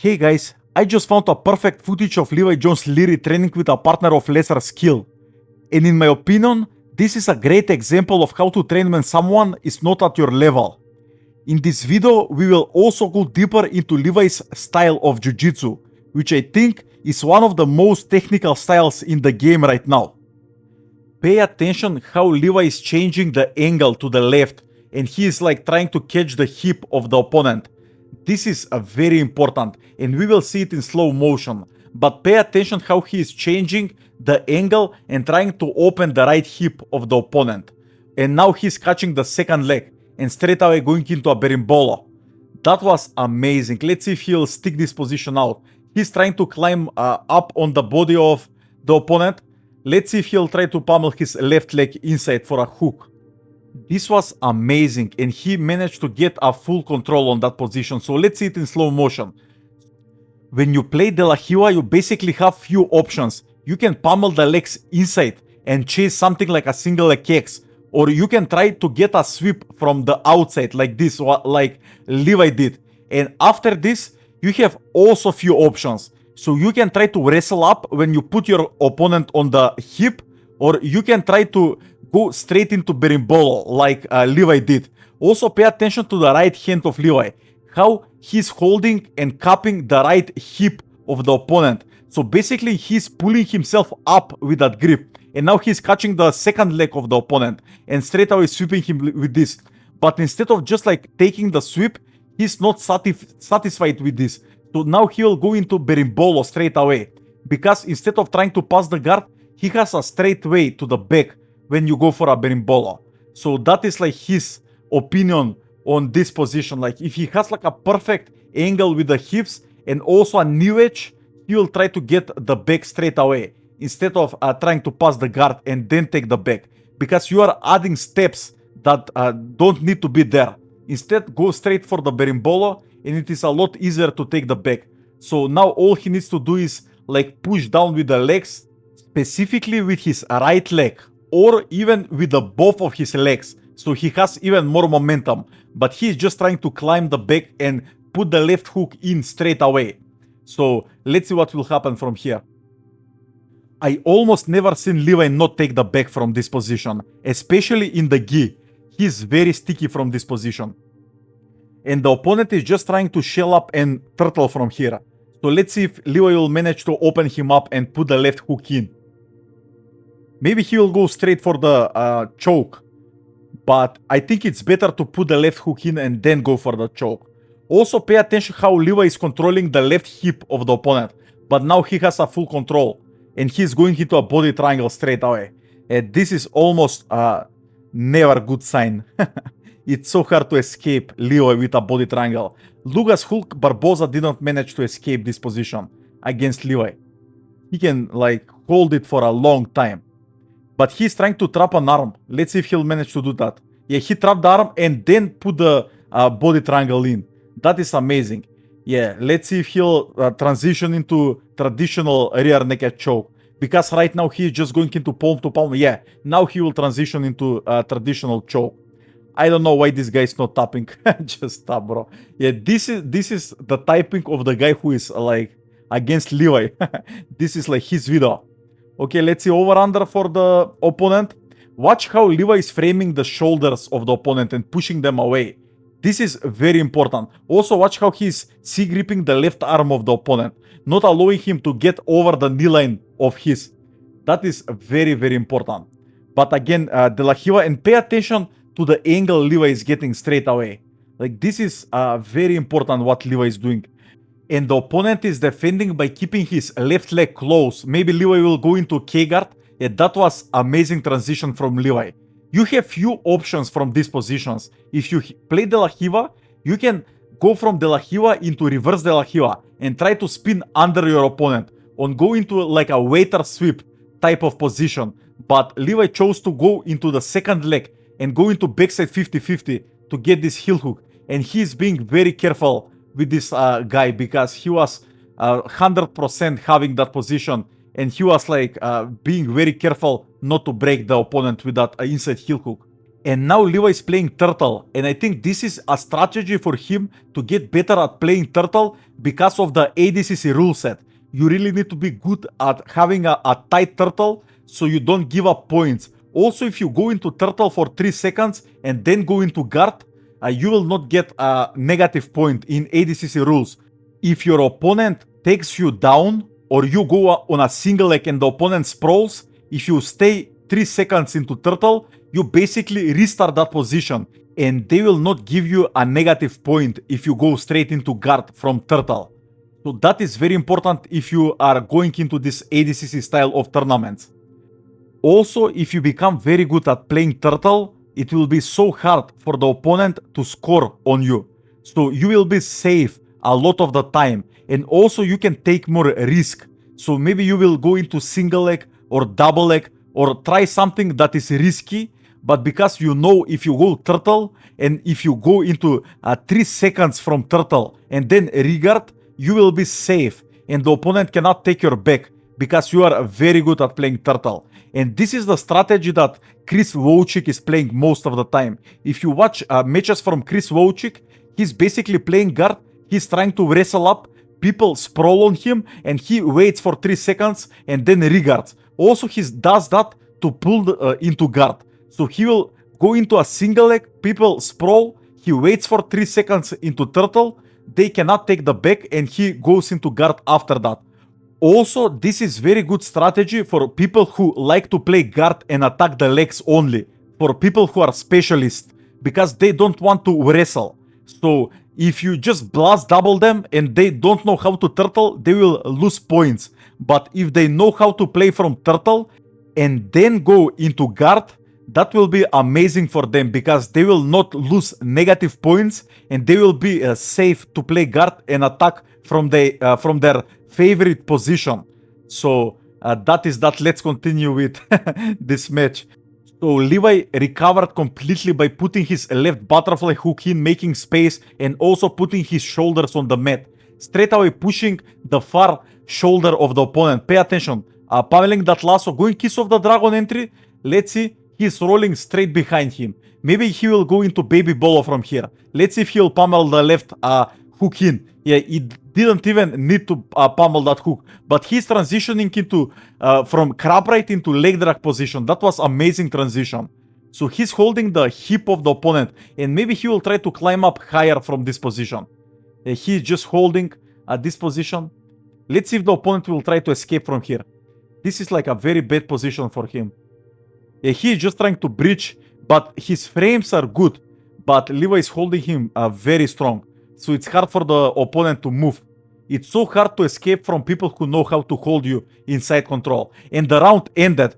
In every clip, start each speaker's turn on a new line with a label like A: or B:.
A: Hey guys, I just found a perfect footage of Levi Jones-Leary training with a partner of lesser skill. And in my opinion, this is a great example of how to train when someone is not at your level. In this video, we will also go deeper into Levi's style of Jiu Jitsu, which I think is one of the most technical styles in the game right now. Pay attention how Levi is changing the angle to the left and he is like trying to catch the hip of the opponent. This is very important and we will see it in slow motion. But pay attention how he is changing the angle and trying to open the right hip of the opponent. And now he's catching the second leg and straight away going into a berimbolo. That was amazing. Let's see if he'll stick this position out. He's trying to climb up on the body of the opponent. Let's see if he'll try to pummel his left leg inside for a hook. This was amazing and he managed to get a full control on that position. So let's see it in slow motion. When you play De La Hiva, you basically have few options. You can pummel the legs inside and chase something like a single leg kicks. Or you can try to get a sweep from the outside like this, like Levi did. And after this, you have also few options. So you can try to wrestle up when you put your opponent on the hip, or you can try to go straight into berimbolo like Levi did. Also pay attention to the right hand of Levi, how he's holding and cupping the right hip of the opponent. So basically he's pulling himself up with that grip. And now he's catching the second leg of the opponent and straight away sweeping him with this. But instead of just like taking the sweep, he's not satisfied with this. So now he will go into berimbolo straight away. Because instead of trying to pass the guard, he has a straight way to the back when you go for a berimbolo. So that is like his opinion on this position. Like if he has like a perfect angle with the hips and also a knee edge, he will try to get the back straight away instead of trying to pass the guard and then take the back. Because you are adding steps that don't need to be there. Instead, go straight for the berimbolo and it is a lot easier to take the back. So now all he needs to do is like push down with the legs, specifically with his right leg or even with the both of his legs. So he has even more momentum, but he's just trying to climb the back and put the left hook in straight away. So let's see what will happen from here. I almost never seen Levi not take the back from this position, especially in the gi. He's very sticky from this position. And the opponent is just trying to shell up and turtle from here. So let's see if Levi will manage to open him up and put the left hook in. Maybe he will go straight for the choke. But I think it's better to put the left hook in and then go for the choke. Also pay attention how Levi is controlling the left hip of the opponent. But now he has a full control. And he's going into a body triangle straight away. And this is almost never a good sign. It's so hard to escape Levi with a body triangle. Lucas Hulk Barboza didn't manage to escape this position against Levi. He can like hold it for a long time. But he's trying to trap an arm. Let's see if he'll manage to do that. Yeah, he trapped the arm and then put the body triangle in. That is amazing. Yeah, let's see if he'll transition into traditional rear naked choke. Because right now he's just going into palm to palm. Yeah, now he will transition into traditional choke. I don't know why this guy is not tapping. Just tap, bro. Yeah, this is the typing of the guy who is like against Levi. This is like his video. Okay, let's see over under for the opponent. Watch how Levi is framing the shoulders of the opponent and pushing them away. This is very important. Also watch how he's C-gripping the left arm of the opponent, not allowing him to get over the knee line of his. That is very, very important. But again, De La Hiva, and pay attention to the angle Levi is getting straight away. Like this is very important what Levi is doing. And the opponent is defending by keeping his left leg close. Maybe Levi will go into K-guard. Yeah, that was amazing transition from Levi. You have few options from these positions. If you play De La Hiva, you can go from De La Hiva into reverse De La Hiva and try to spin under your opponent or go into like a waiter sweep type of position. But Levi chose to go into the second leg and go into backside 50-50 to get this heel hook. And he's being very careful with this guy because he was 100% having that position and he was like being very careful not to break the opponent with that inside heel hook. And now Levi is playing turtle, and I think this is a strategy for him to get better at playing turtle because of the ADCC rule set. You really need to be good at having a tight turtle so you don't give up points. Also, if you go into turtle for 3 seconds and then go into guard, you will not get a negative point in ADCC rules. If your opponent takes you down or you go on a single leg and the opponent sprawls, if you stay 3 seconds into turtle, you basically restart that position and they will not give you a negative point if you go straight into guard from turtle. So that is very important if you are going into this ADCC style of tournaments. Also, if you become very good at playing turtle, it will be so hard for the opponent to score on you. So you will be safe a lot of the time, and also you can take more risk. So maybe you will go into single leg or double leg or try something that is risky, but because you know if you go turtle and if you go into 3 seconds from turtle and then regard, you will be safe and the opponent cannot take your back because you are very good at playing turtle. And this is the strategy that Chris Wojcik is playing most of the time. If you watch matches from Chris Wojcik, he's basically playing guard, he's trying to wrestle up, people sprawl on him and he waits for 3 seconds and then regards. Also, he does that to pull into guard. So he will go into a single leg, people sprawl, he waits for 3 seconds into turtle, they cannot take the back and he goes into guard after that. Also, this is very good strategy for people who like to play guard and attack the legs only. For people who are specialists, because they don't want to wrestle. So if you just blast double them and they don't know how to turtle, they will lose points. But if they know how to play from turtle and then go into guard, that will be amazing for them because they will not lose negative points and they will be safe to play guard and attack from their favorite position. So that is that. Let's continue with this match. So Levi recovered completely by putting his left butterfly hook in, making space, and also putting his shoulders on the mat. Straight away pushing the far shoulder of the opponent. Pay attention. Pummeling that lasso, going kiss of the dragon entry. Let's see. He's rolling straight behind him. Maybe he will go into baby bolo from here. Let's see if he'll pummel the left hook in. Yeah, it didn't even need to pummel that hook. But he's transitioning into from crab right into leg drag position. That was amazing transition. So he's holding the hip of the opponent. And maybe he will try to climb up higher from this position. He's just holding this position. Let's see if the opponent will try to escape from here. This is like a very bad position for him. He is just trying to breach, but his frames are good. But Levi is holding him very strong. So it's hard for the opponent to move. It's so hard to escape from people who know how to hold you inside control. And the round ended.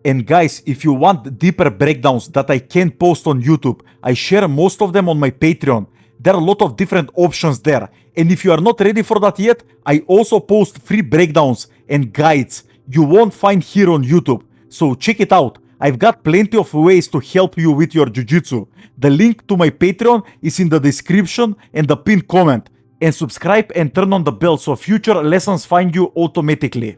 A: And guys, if you want deeper breakdowns that I can't post on YouTube, I share most of them on my Patreon. There are a lot of different options there. And if you are not ready for that yet, I also post free breakdowns and guides you won't find here on YouTube. So check it out. I've got plenty of ways to help you with your jiu-jitsu. The link to my Patreon is in the description and the pinned comment. And subscribe and turn on the bell so future lessons find you automatically.